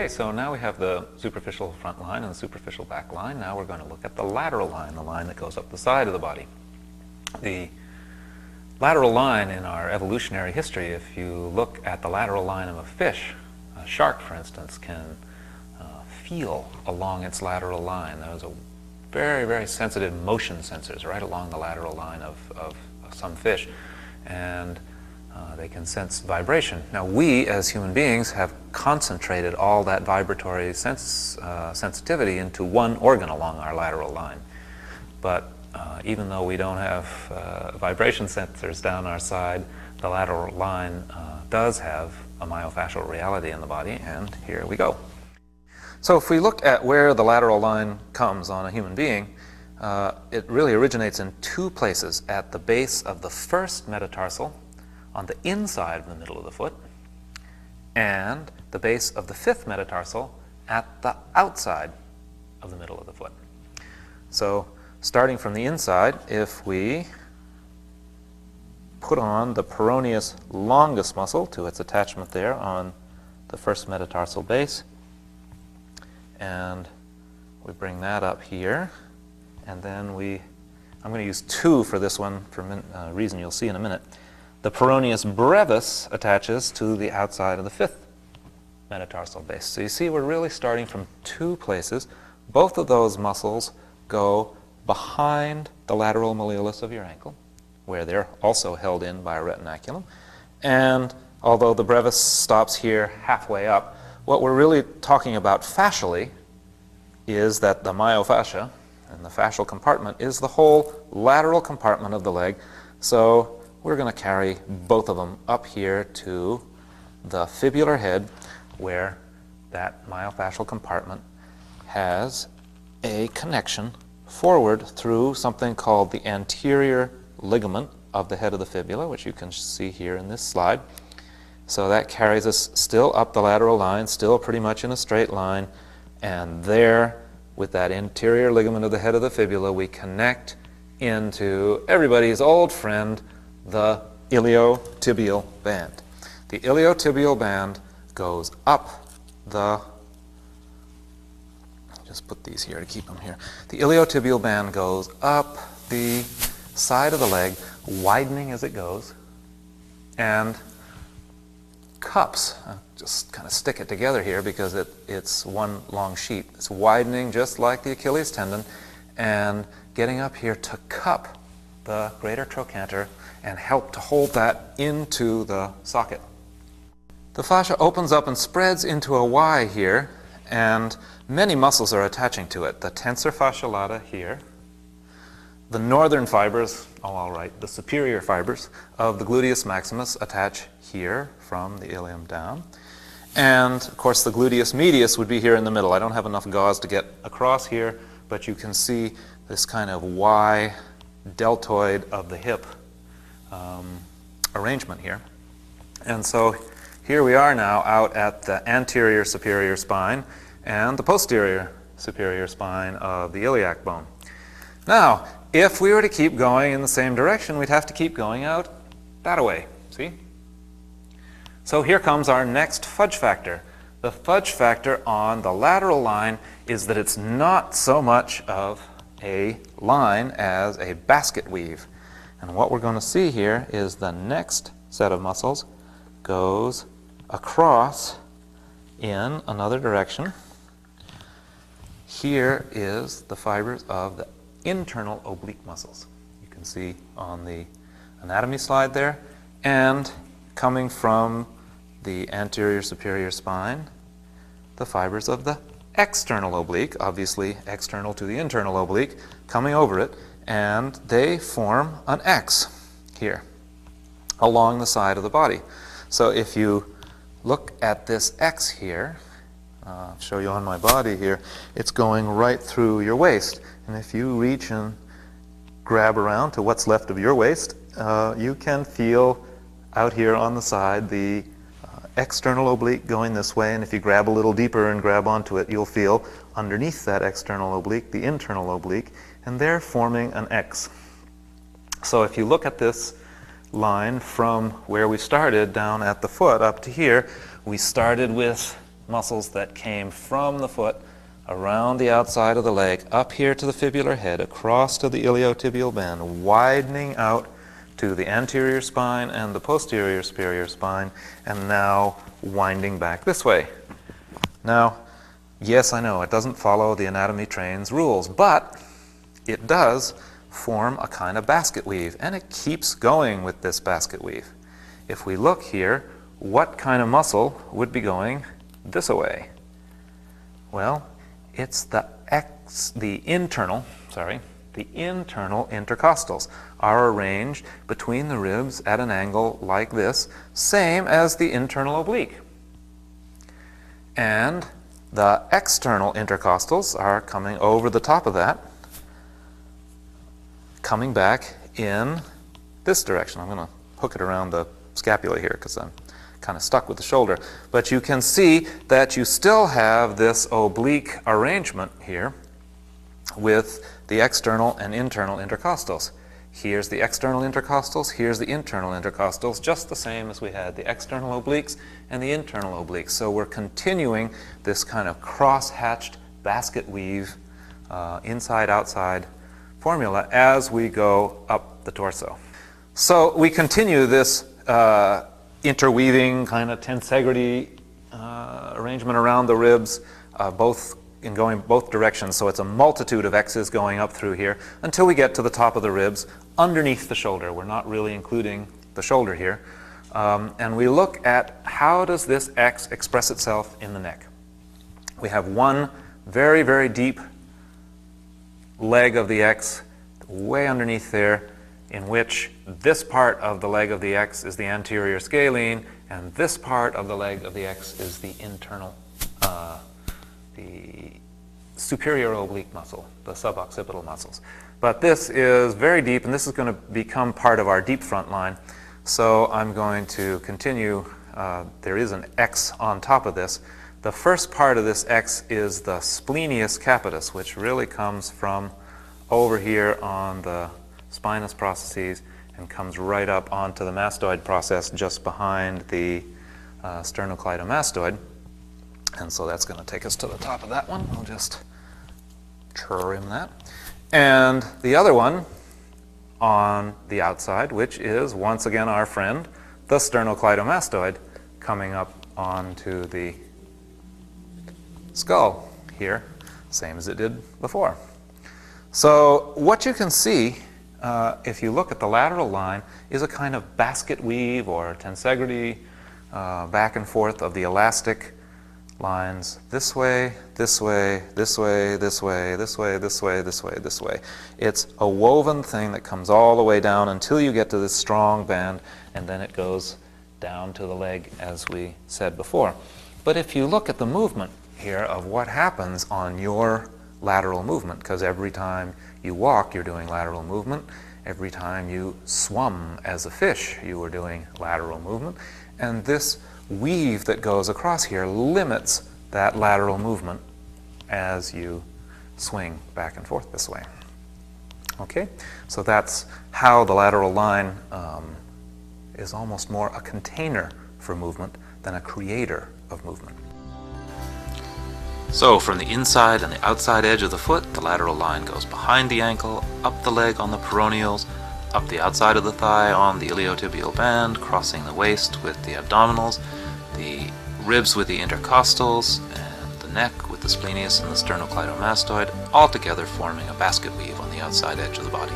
Okay, so now we have the superficial front line and the superficial back line. Now we're going to look at the lateral line, the line that goes up the side of the body. The lateral line in our evolutionary history, if you look at the lateral line of a fish, a shark, for instance, can feel along its lateral line. Those are very, very sensitive motion sensors right along the lateral line of some fish, and they can sense vibration. Now we, as human beings, have concentrated all that vibratory sensitivity into one organ along our lateral line. But even though we don't have vibration sensors down our side, the lateral line does have a myofascial reality in the body, and here we go. So if we look at where the lateral line comes on a human being, it really originates in two places: at the base of the first metatarsal on the inside of the middle of the foot, and the base of the fifth metatarsal at the outside of the middle of the foot. So starting from the inside, if we put on the peroneus longus muscle to its attachment there on the first metatarsal base, and we bring that up here, and then I'm going to use two for this one for a reason you'll see in a minute. The peroneus brevis attaches to the outside of the fifth metatarsal base. So you see we're really starting from two places. Both of those muscles go behind the lateral malleolus of your ankle, where they're also held in by a retinaculum. And although the brevis stops here halfway up, what we're really talking about fascially is that the myofascia and the fascial compartment is the whole lateral compartment of the leg. So we're going to carry both of them up here to the fibular head, where that myofascial compartment has a connection forward through something called the anterior ligament of the head of the fibula, which you can see here in this slide. So that carries us still up the lateral line, still pretty much in a straight line, and there, with that anterior ligament of the head of the fibula, we connect into everybody's old friend, the iliotibial band. The iliotibial band goes up the, just put these here to keep them here. The iliotibial band goes up the side of the leg, widening as it goes, and cups. Just kind of stick it together here because it's one long sheet. It's widening just like the Achilles tendon and getting up here to cup the greater trochanter and help to hold that into the socket. The fascia opens up and spreads into a Y here, and many muscles are attaching to it. The tensor fascia lata here, the northern fibers, all right, the superior fibers of the gluteus maximus attach here from the ilium down. And of course the gluteus medius would be here in the middle. I don't have enough gauze to get across here, but you can see this kind of Y deltoid of the hip arrangement here. And so here we are now out at the anterior superior spine and the posterior superior spine of the iliac bone. Now, if we were to keep going in the same direction, we'd have to keep going out that way, see? So here comes our next fudge factor. The fudge factor on the lateral line is that it's not so much of a line as a basket weave. And what we're going to see here is the next set of muscles goes across in another direction. Here is the fibers of the internal oblique muscles. You can see on the anatomy slide there, and coming from the anterior superior spine, the fibers of the external oblique, obviously external to the internal oblique, coming over it, and they form an X here along the side of the body. So if you look at this X here, I'll show you on my body here, it's going right through your waist. And if you reach and grab around to what's left of your waist, you can feel out here on the side the external oblique going this way, and if you grab a little deeper and grab onto it, you'll feel underneath that external oblique the internal oblique, and they're forming an X. So if you look at this line from where we started down at the foot up to here, we started with muscles that came from the foot around the outside of the leg, up here to the fibular head, across to the iliotibial band, widening out to the anterior spine and the posterior superior spine, and now winding back this way. Now, yes, I know it doesn't follow the anatomy train's rules, but it does form a kind of basket weave, and it keeps going with this basket weave. If we look here, what kind of muscle would be going this way? Well, it's the internal intercostals are arranged between the ribs at an angle like this, same as the internal oblique. And the external intercostals are coming over the top of that, coming back in this direction. I'm going to hook it around the scapula here because I'm kind of stuck with the shoulder. But you can see that you still have this oblique arrangement here with the external and internal intercostals. Here's the external intercostals, here's the internal intercostals, just the same as we had the external obliques and the internal obliques. So we're continuing this kind of cross-hatched basket weave, inside-outside formula as we go up the torso. So we continue this interweaving kind of tensegrity arrangement around the ribs, going both directions. So it's a multitude of X's going up through here until we get to the top of the ribs underneath the shoulder. We're not really including the shoulder here. And we look at how does this X express itself in the neck. We have one very, very deep leg of the X way underneath there, in which this part of the leg of the X is the anterior scalene, and this part of the leg of the X is the internal, the superior oblique muscle, the suboccipital muscles. But this is very deep, and this is going to become part of our deep front line. So I'm going to continue. There is an X on top of this. The first part of this X is the splenius capitis, which really comes from over here on the spinous processes and comes right up onto the mastoid process just behind the sternocleidomastoid. And so that's going to take us to the top of that one. I'll just trim that. And the other one on the outside, which is once again our friend, the sternocleidomastoid, coming up onto the skull here, same as it did before. So what you can see if you look at the lateral line is a kind of basket weave or tensegrity back and forth of the elastic lines this way, this way, this way, this way, this way, this way, this way, this way. It's a woven thing that comes all the way down until you get to this strong band, and then it goes down to the leg as we said before. But if you look at the movement here of what happens on your lateral movement, because every time you walk you're doing lateral movement, every time you swum as a fish you were doing lateral movement, and this weave that goes across here limits that lateral movement as you swing back and forth this way. Okay, so that's how the lateral line is almost more a container for movement than a creator of movement. So from the inside and the outside edge of the foot, the lateral line goes behind the ankle, up the leg on the peroneals, up the outside of the thigh on the iliotibial band, crossing the waist with the abdominals, the ribs with the intercostals, and the neck with the splenius and the sternocleidomastoid, all together forming a basket weave on the outside edge of the body.